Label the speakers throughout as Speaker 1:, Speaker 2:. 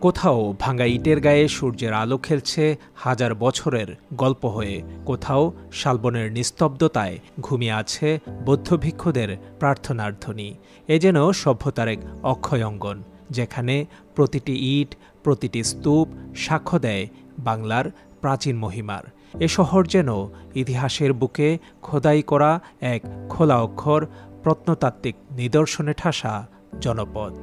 Speaker 1: কোথাও ভাঙা ইটের গায়ে সূর্যের আলো খেলছে হাজার বছরের গল্প হয়ে, কোথাও শালবনের নিস্তব্ধতায় ঘুমিয়ে আছে বৌদ্ধ ভিক্ষুদের প্রার্থনার ধ্বনি। এ যেন সভ্যতার এক অক্ষয় অঙ্গন, যেখানে প্রতিটি ইট, প্রতিটি স্তূপ সাক্ষ্য দেয় বাংলার প্রাচীন মহিমার। এ শহর যেন ইতিহাসের বুকে খোদাই করা এক খোলা অক্ষর, প্রত্নতাত্ত্বিক নিদর্শনে ঠাসা জনপদ।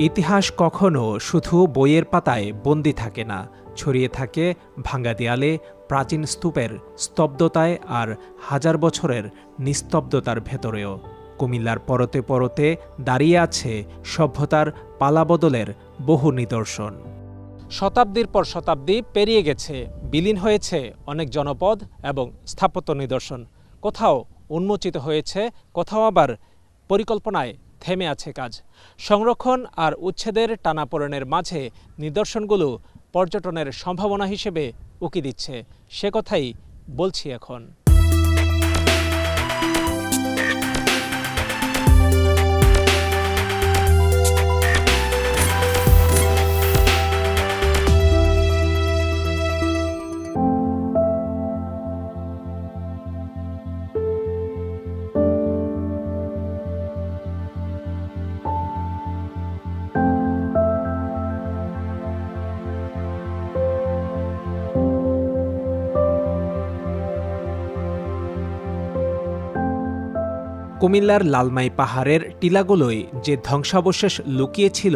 Speaker 1: ইতিহাস কখনো শুধু বইয়ের পাতায় বন্দী থাকে না, ছড়িয়ে থাকে ভাঙা দেয়ালে, প্রাচীন স্তূপের স্তব্ধতায় আর হাজার বছরের নিস্তব্ধতার ভেতরেও। কুমিল্লার পরতে পরতে দাঁড়িয়ে আছে সভ্যতার পালাবদলের বহু নিদর্শন। শতাব্দীর পর শতাব্দী পেরিয়ে গেছে, বিলীন হয়েছে অনেক জনপদ এবং স্থাপত্য নিদর্শন। কোথাও উন্মোচিত হয়েছে, কোথাও আবার পরিকল্পনায় থেমে আছে কাজ। সংরক্ষণ আর উচ্ছেদের টানাপোড়েনের মাঝে নিদর্শনগুলো পর্যটনের সম্ভাবনা হিসেবে উকি দিচ্ছে, সে কথাই বলছি এখন। কুমিল্লার লালমাই পাহাড়ের টিলাগুলোয় যে ধ্বংসাবশেষ লুকিয়েছিল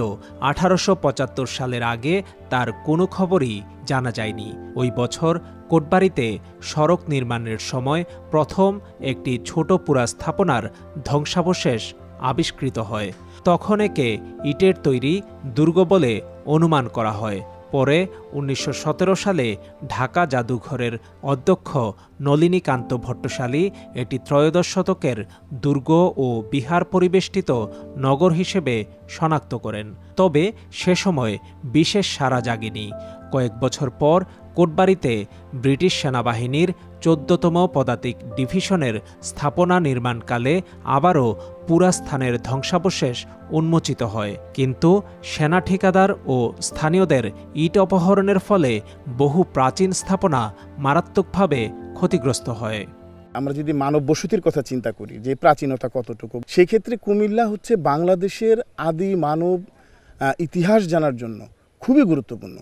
Speaker 1: 1875 সালের আগে, তার কোনো খবরই জানা যায়নি। ওই বছর কোটবাড়িতে সড়ক নির্মাণের সময় প্রথম একটি ছোট পুরা স্থাপনার ধ্বংসাবশেষ আবিষ্কৃত হয়। তখন একে ইটের তৈরি দুর্গ বলে অনুমান করা হয়। পরে 1917 সালে ঢাকা জাদুঘরের অধ্যক্ষ নলিনীকান্ত ভট্টশালী এটি ত্রয়োদশ শতকের দুর্গ ও বিহার পরিবেষ্টিত নগর হিসেবে শনাক্ত করেন। তবে সে সময় বিশেষ সাড়া জাগেনি। কয়েক বছর পর কোটবাড়িতে ব্রিটিশ সেনাবাহিনীর 14তম পদাতিক ডিভিশনের স্থাপনা নির্মাণকালে আবারও পুরা স্থানের ধ্বংসাবশেষ উন্মোচিত হয়। কিন্তু সেনা ঠিকাদার ও স্থানীয়দের ইট অপহরণের ফলে বহু প্রাচীন স্থাপনা মারাত্মকভাবে ক্ষতিগ্রস্ত হয়।
Speaker 2: আমরা যদি মানব বসতির কথা চিন্তা করি যে প্রাচীনতা কতটুকু, সেক্ষেত্রে কুমিল্লা হচ্ছে বাংলাদেশের আদি মানব ইতিহাস জানার জন্য খুবই গুরুত্বপূর্ণ।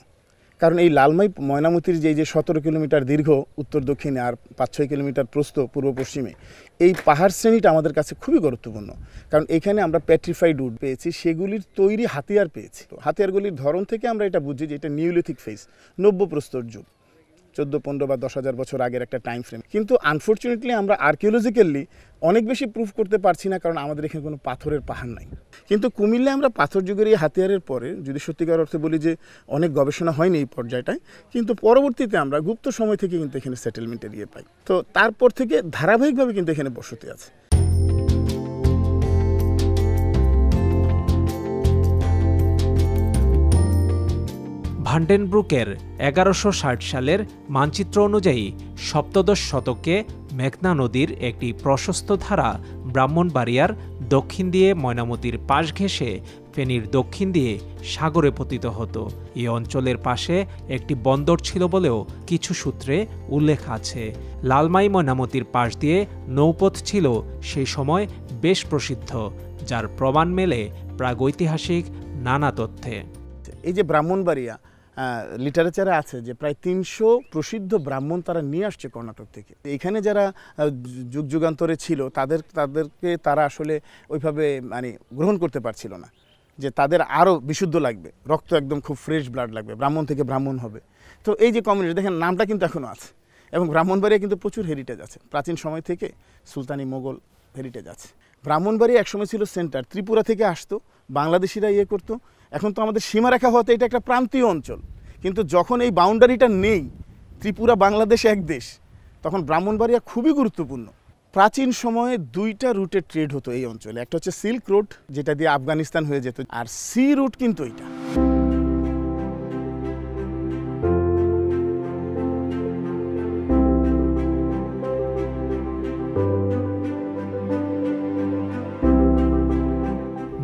Speaker 2: কারণ এই লালমাই ময়নামতির যে 17 কিলোমিটার দীর্ঘ উত্তর দক্ষিণে আর 5-6 কিলোমিটার প্রস্থ পূর্ব পশ্চিমে, এই পাহাড় শ্রেণীটা আমাদের কাছে খুবই গুরুত্বপূর্ণ। কারণ এখানে আমরা পেট্রিফাইড উড পেয়েছি, সেগুলির তৈরি হাতিয়ার পেয়েছি। হাতিয়ারগুলির ধরন থেকে আমরা এটা বুঝি যে এটা নিওলিথিক ফেজ, নব্য প্রস্তর যুগ, 14, 15 বা 10,000 বছর আগের একটা টাইম ফ্রেম। কিন্তু আনফর্চুনেটলি আমরা আর্কিওলজিক্যালি অনেক বেশি প্রুফ করতে পারছি না, কারণ আমাদের এখানে কোনো পাথরের পাহাড় নাই। কিন্তু কুমিল্লায় আমরা পাথর যুগের এই হাতিয়ারের পরে, যদি সত্যিকার অর্থে বলি যে অনেক গবেষণা হয়নি এই পর্যায়টায়, কিন্তু পরবর্তীতে আমরা গুপ্ত সময় থেকে কিন্তু এখানে সেটেলমেন্টের ইয়ে পাই। তো তারপর থেকে ধারাবাহিকভাবে কিন্তু এখানে বসতি আছে।
Speaker 1: ভান্ডেনব্রুকের 1160 সালের মানচিত্র অনুযায়ী সপ্তদশ শতকে মেঘনা নদীর একটি প্রশস্ত ধারা ব্রাহ্মণবাড়িয়ার দক্ষিণ দিয়ে ময়নামতির পাশ ঘেঁষে ফেনীর দক্ষিণ দিয়ে সাগরে পতিত হতো। এই অঞ্চলের পাশে একটি বন্দর ছিল বলেও কিছু সূত্রে উল্লেখ আছে। লালমাই ময়নামতির পাশ দিয়ে নৌপথ ছিল সেই সময় বেশ প্রসিদ্ধ, যার প্রমাণ মেলে প্রাগৈতিহাসিক নানা তথ্যে।
Speaker 2: এই যে ব্রাহ্মণবাড়িয়া লিটারেচারে আছে যে প্রায় ৩০০ প্রসিদ্ধ ব্রাহ্মণ তারা নিয়ে আসছে কর্ণাটক থেকে। এখানে যারা যুগ যুগান্তরে ছিল তাদেরকে তারা আসলে ওইভাবে মানে গ্রহণ করতে পারছিল না, যে তাদের আরও বিশুদ্ধ লাগবে, রক্ত একদম খুব ফ্রেশ ব্লাড লাগবে, ব্রাহ্মণ থেকে ব্রাহ্মণ হবে। তো এই যে কমিউনিটি দেখেন নামটা কিন্তু এখনও আছে, এবং ব্রাহ্মণবাড়িয়া কিন্তু প্রচুর হেরিটেজ আছে, প্রাচীন সময় থেকে সুলতানি মোগল হেরিটেজ আছে। ব্রাহ্মণবাড়িয়া একসময় ছিল সেন্টার, ত্রিপুরা থেকে আসতো, বাংলাদেশিরা ইয়ে করতো। এখন তো আমাদের সীমারেখা হতে এটা একটা প্রান্তীয় অঞ্চল, কিন্তু যখন এই বাউন্ডারিটা নেই, ত্রিপুরা বাংলাদেশ এক দেশ, তখন ব্রাহ্মণবাড়িয়া খুবই গুরুত্বপূর্ণ। প্রাচীন সময়ে 2টা রুটে ট্রেড হতো এই অঞ্চলে, একটা হচ্ছে সিল্ক রোড যেটা দিয়ে আফগানিস্তান হয়ে যেত, আর সি রুট কিন্তু এইটা।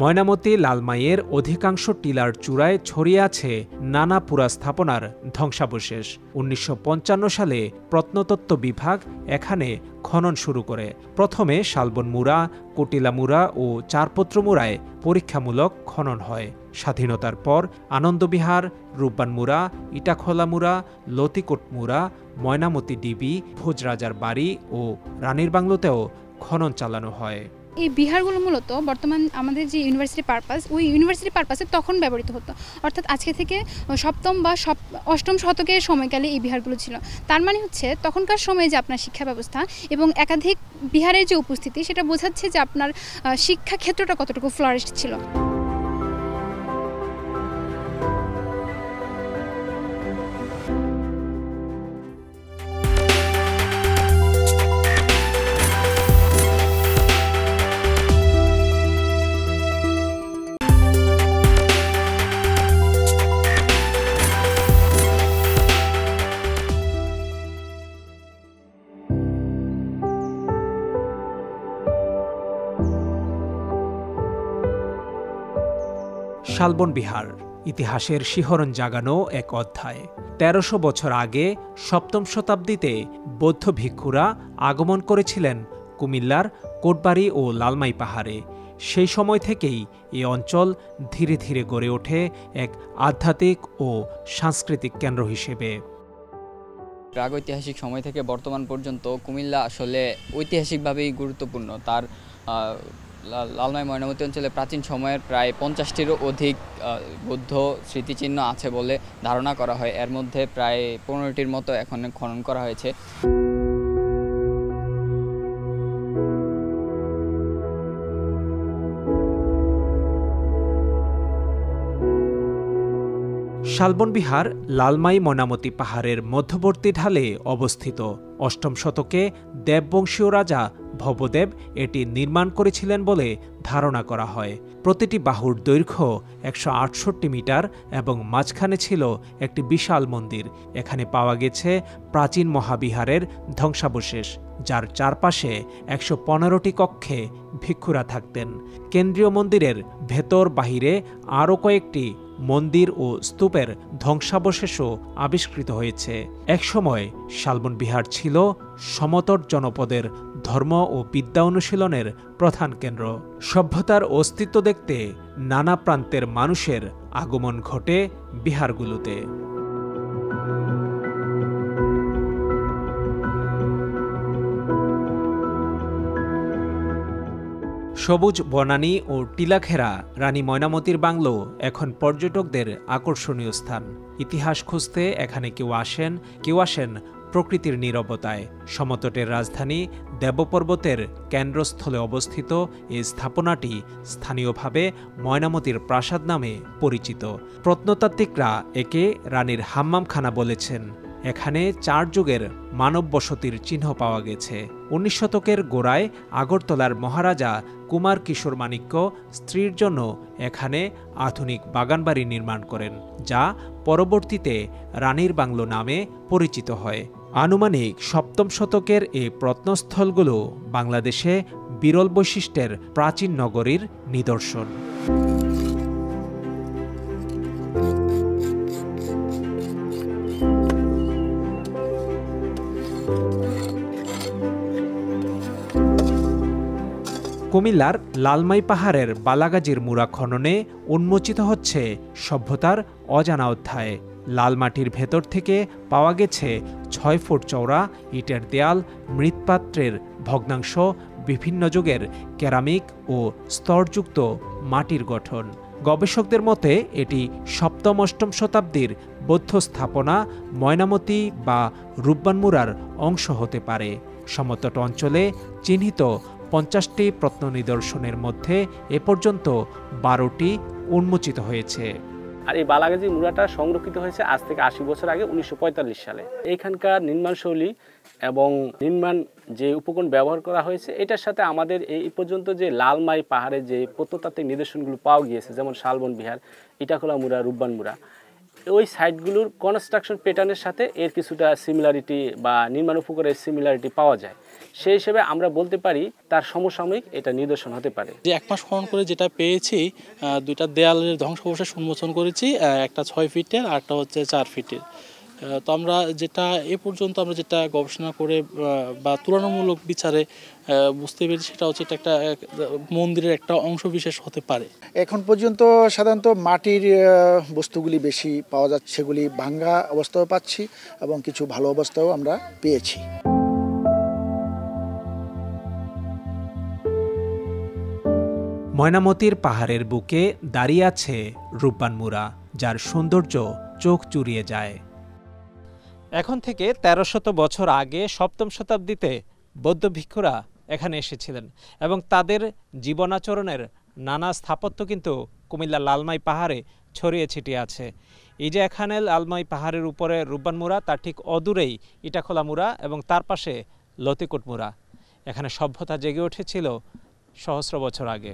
Speaker 1: ময়নামতি লালমাইয়ের অধিকাংশ টিলার চূড়ায় ছড়িয়ে আছে নানা পুরা স্থাপনার ধ্বংসাবশেষ। ১৯৫৫ সালে প্রত্নতত্ত্ব বিভাগ এখানে খনন শুরু করে। প্রথমে শালবন মুড়া, কটিলা মুড়া ও চারপত্র মুড়ায় পরীক্ষামূলক খনন হয়। স্বাধীনতার পর আনন্দবিহার, রূপবান মুড়া, ইটাখোলা মুড়া, লতিকোট মুড়া, ময়নামতি ডিবি, ভোজরাজার বাড়ি ও রানীর বাংলোতেও খনন চালানো হয়।
Speaker 3: এই বিহারগুলো মূলত বর্তমান আমাদের যে ইউনিভার্সিটি পারপাস, ওই ইউনিভার্সিটি পারপাসে তখন ব্যবহৃত হতো, অর্থাৎ আজকে থেকে 7ম বা 8ম শতকের সময়কালে এই বিহারগুলো ছিল। তার মানে হচ্ছে তখনকার সময়ে যে আপনার শিক্ষা ব্যবস্থা এবং একাধিক বিহারের যে উপস্থিতি, সেটা বোঝাচ্ছে যে আপনার শিক্ষা ক্ষেত্রটা কতটুকু ফ্লারিশড ছিল।
Speaker 1: শালবন বিহার ইতিহাসের শিহরণ জাগানো এক অধ্যায়। ১৩০০ বছর আগে ৭ম শতাব্দীতে বৌদ্ধ ভিক্ষুরা আগমন করেছিলেন কুমিল্লার কোটবাড়ি ও লালমাই পাহাড়ে। সেই সময় থেকেই এই অঞ্চল ধীরে ধীরে গড়ে ওঠে এক আধ্যাত্মিক ও সাংস্কৃতিক কেন্দ্র হিসেবে।
Speaker 4: প্রাগৈতিহাসিক সময় থেকে বর্তমান পর্যন্ত কুমিল্লা আসলে ঐতিহাসিকভাবেই গুরুত্বপূর্ণ। তার লালমাই ময়নামতি অঞ্চলে প্রাচীন সময়ের প্রায় 50টিরও অধিক বৌদ্ধ স্মৃতিচিহ্ন আছে বলে ধারণা করা হয়। এর মধ্যে প্রায় 15টির মতো এখন খনন করা হয়েছে।
Speaker 1: শালবন বিহার লালমাই ময়নামতি পাহাড়ের মধ্যবর্তী ঢালে অবস্থিত। ৮ম শতকে দেববংশীয় রাজা ভবদেব এটি নির্মাণ করেছিলেন বলে ধারণা করা হয়। প্রতিটি বাহুর দৈর্ঘ্য ১৬৮ মিটার এবং মাঝখানে ছিল একটি বিশাল মন্দির। এখানে পাওয়া গেছে প্রাচীন মহাবিহারের ধ্বংসাবশেষ, যার চারপাশে ১১৫টি কক্ষে ভিক্ষুরা থাকতেন। কেন্দ্রীয় মন্দিরের ভেতর বাহিরে আরও কয়েকটি মন্দির ও স্তূপের ধ্বংসাবশেষও আবিষ্কৃত হয়েছে। একসময় শালবন বিহার ছিল সমতট জনপদের ধর্ম ও বিদ্যা অনুশীলনের প্রধান কেন্দ্র। সভ্যতার অস্তিত্ব দেখতে নানা প্রান্তের মানুষের আগমন ঘটে বিহারগুলোতে। সবুজ বনানী ও টিলাঘেরা রানী ময়নামতির বাংলো এখন পর্যটকদের আকর্ষণীয় স্থান। ইতিহাস খুঁজতে এখানে কেউ আসেন প্রকৃতির নীরবতায়। সমতটের রাজধানী দেবপর্বতের কেন্দ্রস্থলে অবস্থিত এই স্থাপনাটি স্থানীয়ভাবে ময়নামতির প্রাসাদ নামে পরিচিত। প্রত্নতাত্ত্বিকরা একে রানীর হাম্মামখানা বলেছেন। এখানে 4 যুগের মানব বসতির চিহ্ন পাওয়া গেছে। 19 শতকের গোড়ায় আগরতলার মহারাজা কুমার কিশোর মাণিক্য স্ত্রীর জন্য এখানে আধুনিক বাগানবাড়ি নির্মাণ করেন, যা পরবর্তীতে রানীর বাংলো নামে পরিচিত হয়। আনুমানিক 7ম শতকের এই প্রত্নস্থলগুলো বাংলাদেশে বিরল বৈশিষ্ট্যের প্রাচীন নগরীর নিদর্শন। কুমিল্লার লালমাই পাহাড়ের বালাগাজীর মুড়া খননে উন্মোচিত হচ্ছে সভ্যতার অজানা অধ্যায়। লাল মাটির ভেতর থেকে পাওয়া গেছে 6 ফুট চওড়া ইটের দেয়াল, মৃৎপাত্রের ভগ্নাংশ, বিভিন্ন যুগের কেরামিক ও স্তরযুক্ত মাটির গঠন। গবেষকদের মতে এটি 7ম-8ম শতাব্দীর বৌদ্ধ স্থাপনা, ময়নামতি বা রূপবানমুড়ার অংশ হতে পারে। সমতট অঞ্চলে চিহ্নিত 50টি প্রত্ননিদর্শনের মধ্যে এ পর্যন্ত 12টি উন্মোচিত হয়েছে।
Speaker 5: আর এই বালাগাজী মুড়াটা সংরক্ষিত হয়েছে আজ থেকে 80 বছর আগে 1945 সালে। এইখানকার নির্মাণশৈলী এবং নির্মাণ যে উপকরণ ব্যবহার করা হয়েছে এটার সাথে আমাদের এই পর্যন্ত যে লালমাই পাহাড়ে যে প্রত্নতাত্ত্বিক নিদর্শনগুলো পাওয়া গিয়েছে, যেমন শালবন বিহার, ইটাখোলা মুড়া, রূপবান মুড়া, ওই সাইটগুলোর কনস্ট্রাকশন প্যাটার্নের সাথে এর কিছুটা সিমিলারিটি বা নির্মাণ উপকরণের সিমিলারিটি পাওয়া যায়। সেই হিসেবে আমরা বলতে পারি তার সমসাময়িক এটা নিদর্শন হতে পারে।
Speaker 6: যে 1 মাস খনন করে যেটা পেয়েছি, 2টা দেয়ালের ধ্বংসাবশেষ উন্মোচন করেছি, একটা 6 ফিটের আর একটা হচ্ছে 4 ফিটের। তো আমরা যেটা এ পর্যন্ত আমরা যেটা গবেষণা করে বা তুলনামূলক বিচারে বুঝতে পেরেছি সেটা হচ্ছে এটা একটা মন্দিরের একটা অংশ বিশেষ হতে পারে।
Speaker 7: এখন পর্যন্ত সাধারণত মাটির বস্তুগুলি বেশি পাওয়া যাচ্ছে, সেগুলি ভাঙ্গা অবস্থাও পাচ্ছি এবং কিছু ভালো অবস্থাও আমরা পেয়েছি।
Speaker 1: ময়নামতির পাহাড়ের বুকে দাঁড়িয়ে আছে রূপবান মুড়া, যার সৌন্দর্য চোখ চুরিয়ে যায়। এখন থেকে 1300 বছর আগে 7ম শতাব্দীতে বৌদ্ধ ভিক্ষুরা এখানে এসেছিলেন এবং তাদের জীবনাচরণের নানা স্থাপত্য কিন্তু কুমিল্লার লালমাই পাহাড়ে ছড়িয়ে ছিটিয়ে আছে। এই যে এখানে লালমাই পাহাড়ের উপরে রূপবান মুড়া, তার ঠিক অদূরেই ইটাখোলা মুড়া এবং তার পাশে লতিকুট মুড়া। এখানে সভ্যতা জেগে উঠেছিল সহস্র বছর আগে।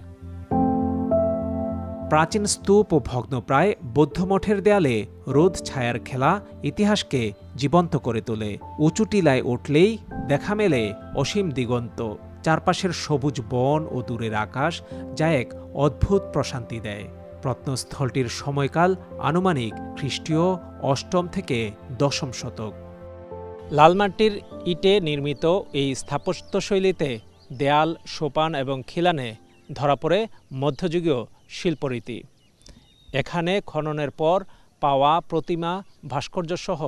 Speaker 1: প্রাচীন স্তূপ ও ভগ্নপ্রায় বৌদ্ধমঠের দেয়ালে রোদ ছায়ার খেলা ইতিহাসকে জীবন্ত করে তোলে। উঁচু টিলায় উঠলেই দেখা মেলে অসীম দিগন্ত, চারপাশের সবুজ বন ও দূরের আকাশ, যা এক অদ্ভুত প্রশান্তি দেয়। প্রত্নস্থলটির সময়কাল আনুমানিক খ্রিস্টীয় 8ম থেকে 10ম শতক। লালমাটির ইটে নির্মিত এই স্থাপত্যশৈলীতে দেয়াল, সোপান এবং খিলানে ধরা পড়ে মধ্যযুগীয় শিল্পরীতি। এখানে খননের পর পাওয়া প্রতিমা, ভাস্কর্যসহ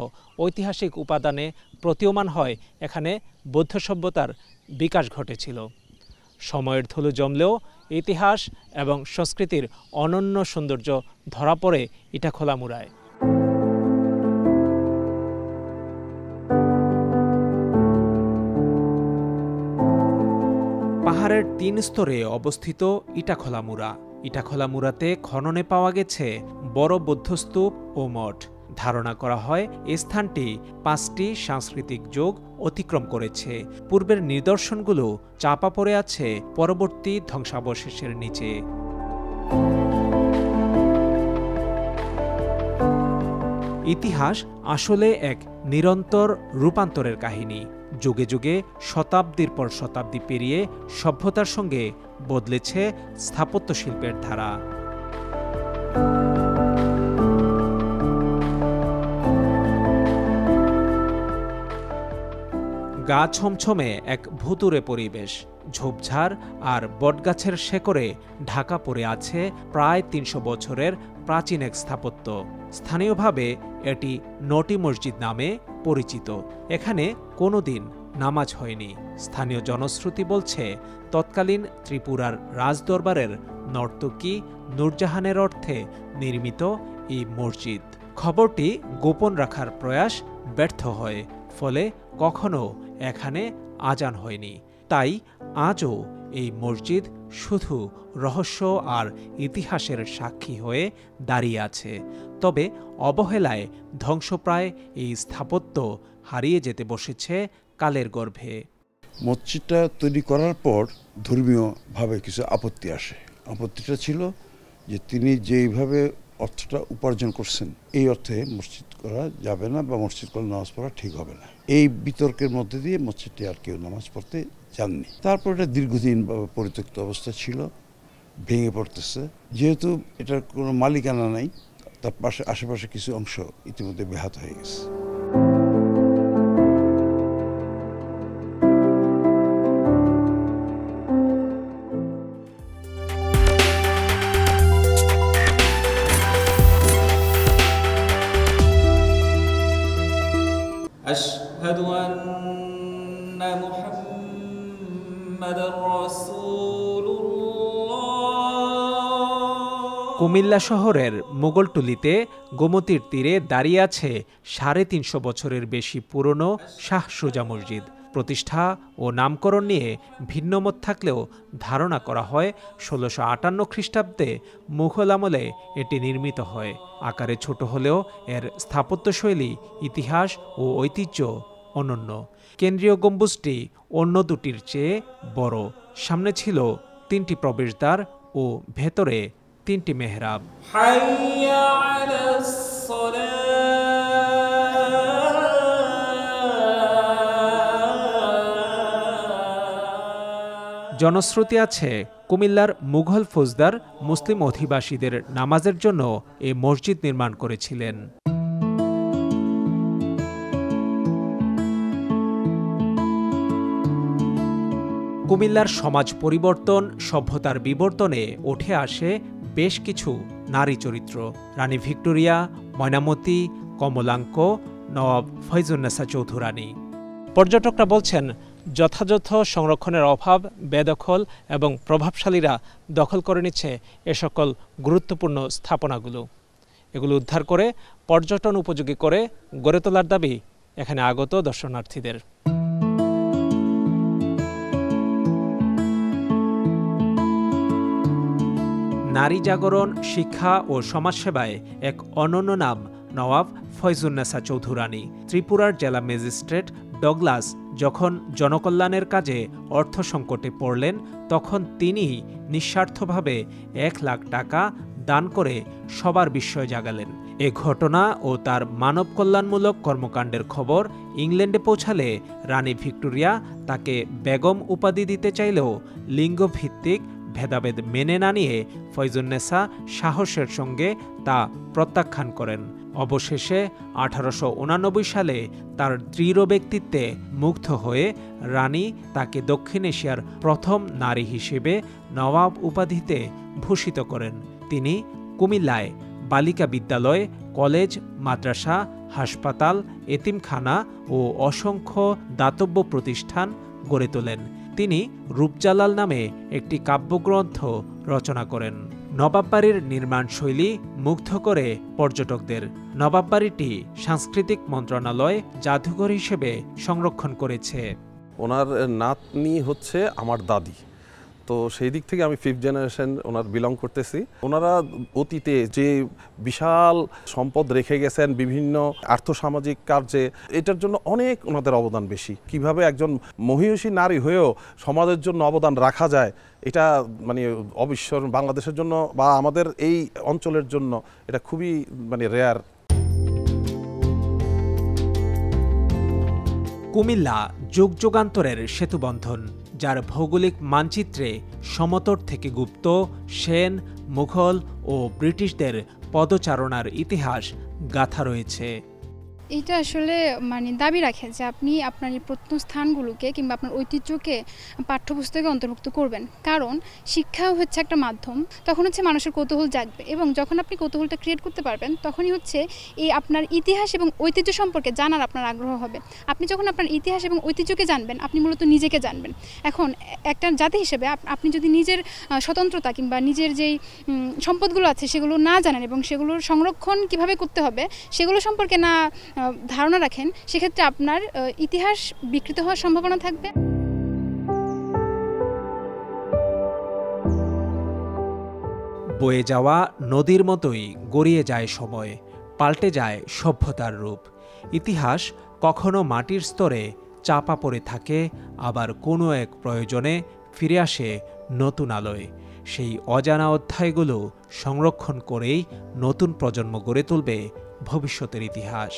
Speaker 1: ঐতিহাসিক উপাদানে প্রতীয়মান হয় এখানে বৌদ্ধ সভ্যতার বিকাশ ঘটেছিল। সময়ের ধুলো জমলেও ইতিহাস এবং সংস্কৃতির অনন্য সৌন্দর্য ধরা পড়ে ইটাখোলা মুড়ায়। পাহাড়ের 3 স্তরে অবস্থিত ইটাখোলা মুড়া। ইটাখোলা মুড়াতে খননে পাওয়া গেছে বড় বৌদ্ধস্তূপ ও মঠ। ধারণা করা হয় এই স্থানটি 5টি সাংস্কৃতিক যুগ অতিক্রম করেছে। পূর্বের নিদর্শনগুলো চাপা পড়ে আছে পরবর্তী ধ্বংসাবশেষের নিচে। ইতিহাস আসলে এক নিরন্তর রূপান্তরের কাহিনী। যুগে যুগে শতাব্দীর পর শতাব্দী পেরিয়ে সভ্যতার সঙ্গে বদলেছে স্থাপত্য শিল্পের ধারা। গা ছমছমে এক ভুতুড়ে পরিবেশ, ঝোপঝাড় আর বটগাছের শেকড়ে ঢাকা পড়ে আছে প্রায় 300 বছরের প্রাচীন এক স্থাপত্য। স্থানীয়ভাবে এটি নটি মসজিদ নামে পরিচিত। এখানে কোনোদিন নামাজ হয়নি। স্থানীয় জনশ্রুতি বলছে তৎকালীন ত্রিপুরার রাজদরবারের নর্তকী নূরজাহানের অর্থে নির্মিত এই মসজিদ। খবরটি গোপন রাখার প্রয়াস ব্যর্থ হয়, ফলে কখনো এখানে আজান হয়নি। তাই আজও এই মসজিদ শুধু রহস্য আর ইতিহাসের সাক্ষী হয়ে দাঁড়িয়ে আছে। তবে অবহেলায় ধ্বংসপ্রায় এই স্থাপত্য হারিয়ে যেতে বসেছে কালের গর্ভে।
Speaker 8: মসজিদটা তৈরি করার পর ধর্মীয়ভাবে কিছু আপত্তি আসে। আপত্তিটা ছিল যে তিনি যেইভাবে অর্থটা উপার্জন করছেন এই অর্থে মসজিদ করা যাবে না বা মসজিদ করে নামাজ পড়া ঠিক হবে না। এই বিতর্কের মধ্যে দিয়ে মসজিদটি আর কেউ নামাজ পড়তে যাননি। তারপর এটা দীর্ঘদিন পরিত্যক্ত অবস্থা ছিল, ভেঙে পড়তেছে। যেহেতু এটার কোনো মালিকানা নাই, তার পাশে আশেপাশে কিছু অংশ ইতিমধ্যে ব্যাহত হয়ে গেছে।
Speaker 1: কুমিল্লা শহরের মোগলটুলিতে গোমতীর তীরে দাঁড়িয়ে আছে ৩৫০ বছরের বেশি পুরনো শাহ সুজা মসজিদ। প্রতিষ্ঠা ও নামকরণ নিয়ে ভিন্নমত থাকলেও ধারণা করা হয় ১৬৫৮ খ্রিস্টাব্দে মুঘল আমলে এটি নির্মিত হয়। আকারে ছোট হলেও এর স্থাপত্যশৈলী, ইতিহাস ও ঐতিহ্য অনন্য। কেন্দ্রীয় গম্বুজটি অন্য দুটির চেয়ে বড়। সামনে ছিল ৩টি প্রবেশদ্বার ও ভেতরে 3টি মেহরাব। জনশ্রুতি আছে কুমিল্লার মুঘল ফৌজদার মুসলিম অধিবাসীদের নামাজের জন্য এই মসজিদ নির্মাণ করেছিলেন। কুমিল্লার সমাজ পরিবর্তন, সভ্যতার বিবর্তনে উঠে আসে বেশ কিছু নারী চরিত্র। রানী ভিক্টোরিয়া, ময়নামতি, কমলাঙ্ক, নওয়াব ফয়জুন্নেসা চৌধুরানী। পর্যটকরা বলছেন, যথাযথ সংরক্ষণের অভাব, বেদখল এবং প্রভাবশালীরা দখল করে নিচ্ছে এ সকল গুরুত্বপূর্ণ স্থাপনাগুলো। এগুলো উদ্ধার করে পর্যটন উপযোগী করে গড়ে তোলার দাবি এখানে আগত দর্শনার্থীদের। নারী জাগরণ, শিক্ষা ও সমাজসেবায় এক অনন্য নাম নওয়াব ফয়জুন্নেসা চৌধুরানী। ত্রিপুরার জেলা ম্যাজিস্ট্রেট ডগলাস যখন জনকল্যাণের কাজে অর্থ সংকটে পড়লেন, তখন তিনি নিঃস্বার্থভাবে ১ লাখ টাকা দান করে সবার বিস্ময় জাগালেন। এ ঘটনা ও তার মানব কল্যাণমূলক কর্মকাণ্ডের খবর ইংল্যান্ডে পৌঁছালে রানী ভিক্টোরিয়া তাকে বেগম উপাধি দিতে চাইলেও লিঙ্গভিত্তিক ভেদাভেদ মেনে না নিয়ে ফয়জুন্নেসা সাহসের সঙ্গে তা প্রত্যাখ্যান করেন। অবশেষে ১৮৮৯ সালে তার দৃঢ় ব্যক্তিত্বে মুগ্ধ হয়ে রানী তাকে দক্ষিণ এশিয়ার প্রথম নারী হিসেবে নওয়াব উপাধিতে ভূষিত করেন। তিনি কুমিল্লায় বালিকা বিদ্যালয়, কলেজ, মাদ্রাসা, হাসপাতাল, এতিমখানা ও অসংখ্য দাতব্য প্রতিষ্ঠান গড়ে তোলেন। তিনি রূপজালাল নামে একটি কাব্যগ্রন্থ রচনা করেন। নবাববাড়ির নির্মাণশৈলী মুগ্ধ করে পর্যটকদের। নবাববাড়িটি সাংস্কৃতিক মন্ত্রণালয় জাদুঘর হিসেবে সংরক্ষণ করেছে।
Speaker 9: ওনার নাতনি হচ্ছে আমার দাদি, তো সেই দিক থেকে আমি 5th জেনারেশন ওনার বিলং করতেছি। ওনারা অতীতে যে বিশাল সম্পদ রেখে গেছেন বিভিন্ন আর্থসামাজিক কার্যে, এটার জন্য অনেক ওনাদের অবদান বেশি। কিভাবে একজন মহিষী নারী হয়েও সমাজের জন্য অবদান রাখা যায়, এটা মানে অবিস্মরণীয়। বাংলাদেশের জন্য বা আমাদের এই অঞ্চলের জন্য এটা খুবই মানে রেয়ার।
Speaker 1: কুমিল্লা যুগ যুগান্তরের সেতুবন্ধন, যার ভৌগোলিক মানচিত্রে সমতট থেকে গুপ্ত, সেন, মুঘল ও ব্রিটিশদের পদচারণার ইতিহাস গাথা রয়েছে।
Speaker 3: এটা আসলে দাবি রাখে যে আপনি আপনার এই প্রত্নস্থানগুলোকে কিংবা আপনার ঐতিহ্যকে পাঠ্যপুস্তকে অন্তর্ভুক্ত করবেন। কারণ শিক্ষা হচ্ছে একটা মাধ্যম, তখন হচ্ছে মানুষের কৌতূহল জাগবে, এবং যখন আপনি কৌতূহলটা ক্রিয়েট করতে পারবেন তখনই হচ্ছে এই আপনার ইতিহাস এবং ঐতিহ্য সম্পর্কে জানার আপনার আগ্রহ হবে। আপনি যখন আপনার ইতিহাস এবং ঐতিহ্যকে জানবেন, আপনি মূলত নিজেকে জানবেন। এখন একটা জাতি হিসেবে আপনি যদি নিজের স্বতন্ত্রতা কিংবা নিজের যেই সম্পদগুলো আছে সেগুলো না জানেন এবং সেগুলোর সংরক্ষণ কিভাবে করতে হবে সেগুলো সম্পর্কে না ধারণা রাখেন, সেক্ষেত্রে আপনার ইতিহাস বিকৃত হওয়ার সম্ভাবনা থাকবে।
Speaker 1: বয়ে যাওয়া নদীর মতোই গড়িয়ে যায় সময়, পাল্টে যায় সভ্যতার রূপ। ইতিহাস কখনো মাটির স্তরে চাপা পড়ে থাকে, আবার কোনো এক প্রয়োজনে ফিরে আসে নতুন আলোয়। সেই অজানা অধ্যায়গুলো সংরক্ষণ করেই নতুন প্রজন্ম গড়ে তুলবে ভবিষ্যতের ইতিহাস।